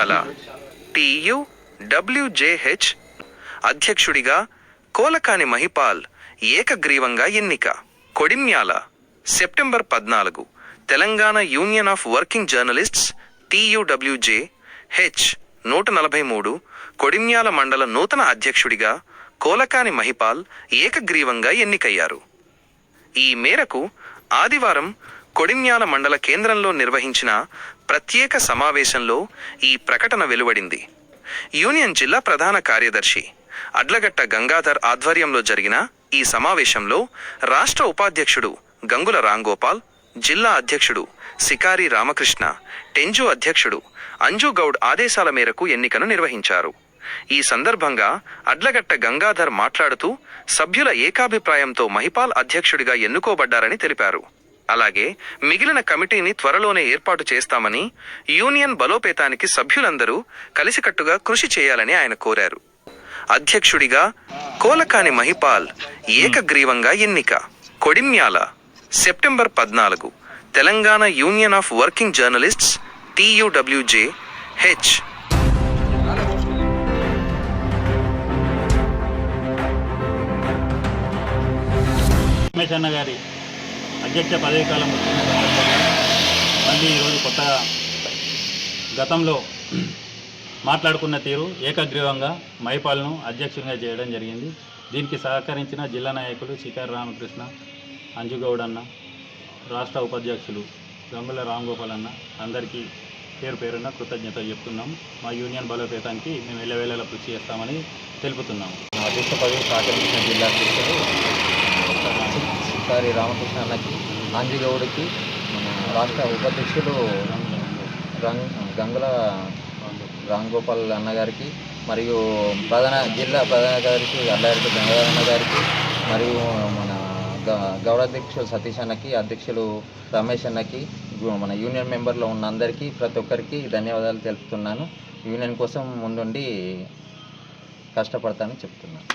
Kodimial TUWJH అధ్యక్షుడిగా కోలకాని మహిపాల్ ఏకగ్రీవంగా ఎన్నిక. Kodimyal September 14 Telangana union of working journalists TUWJH 143 Kodimyal మండల నూతన అధ్యక్షుడిగా కోలకాని మహిపాల్ ఏకగ్రీవంగా ఎన్నికయ్యారు. ఈ మేరకు ఆదివారం కొడిమ్యాల మండల కేంద్రంలో నిర్వహించిన ప్రత్యేక సమావేశంలో ఈ ప్రకటన వెలువడింది. యూనియన్ జిల్లా ప్రధాన కార్యదర్శి అడ్లగట్ట గంగాధర్ ఆధ్వర్యంలో జరిగిన ఈ సమావేశంలో రాష్ట్ర ఉపాధ్యక్షుడు గంగుల రాంగోపాల్, జిల్లా అధ్యక్షుడు సికారి రామకృష్ణ, టెంజు అధ్యక్షుడు అంజుగౌడ్ ఆదేశాల మేరకు ఎన్నికను నిర్వహించారు. ఈ సందర్భంగా అడ్లగట్ట గంగాధర్ మాట్లాడుతూ సభ్యుల ఏకాభిప్రాయంతో మహిపాల్ అధ్యక్షుడిగా ఎన్నుకోబడ్డారని తెలిపారు. అలాగే మిగిలిన కమిటీని త్వరలోనే ఏర్పాటు చేస్తామని, యూనియన్ బలోపేతానికి సభ్యులందరూ కలిసికట్టుగా కృషి చేయాలని ఆయన కోరారు. అధ్యక్షుడిగా కోలకాని మహిపాల్ ఏకగ్రీవంగా ఎన్నిక. Kodimyal September 14 Telangana union of working journalists TUWJH Ramesh అన్న గారి అధ్యక్ష పదవీ కాలం వచ్చిన సందర్భంగా మళ్ళీ ఈరోజు కొత్తగా గతంలో మాట్లాడుకున్న తీరు ఏకగ్రీవంగా మహిపాల్ను అధ్యక్షునిగా చేయడం జరిగింది. దీనికి సహకరించిన జిల్లా నాయకులు సికారి రామకృష్ణ, అంజుగౌడ్ అన్న, రాష్ట్ర ఉపాధ్యక్షులు గంగుల రాంగోపాల్ అన్న అందరికీ పేరు పేరున కృతజ్ఞతలు చెప్తున్నాం. మా యూనియన్ బలోపేతానికి మేము ఎల్లవేళలా కృషి చేస్తామని తెలుపుతున్నాము. అధ్యక్ష పదవి సహకరించిన జిల్లా అధ్యక్షుడు సికారి రామకృష్ణ అన్నకి, అంజుగౌడ్కి, మన రాష్ట్ర ఉపాధ్యక్షులు గంగుల రాంగోపాల్ అన్నగారికి, మరియు జిల్లా ప్రధాన కార్యదర్శి అల్లారెడ్డి గంగాధర్ అన్న గారికి, మరియు మన గౌడాధ్యక్షులు సతీష్ అన్నకి, అధ్యక్షులు రమేష్ అన్నకి, మన యూనియన్ మెంబర్లో ఉన్న అందరికీ ప్రతి ఒక్కరికి ధన్యవాదాలు తెలుపుతున్నాను. యూనియన్ కోసం ముందుండి కష్టపడతానని చెప్తున్నాను.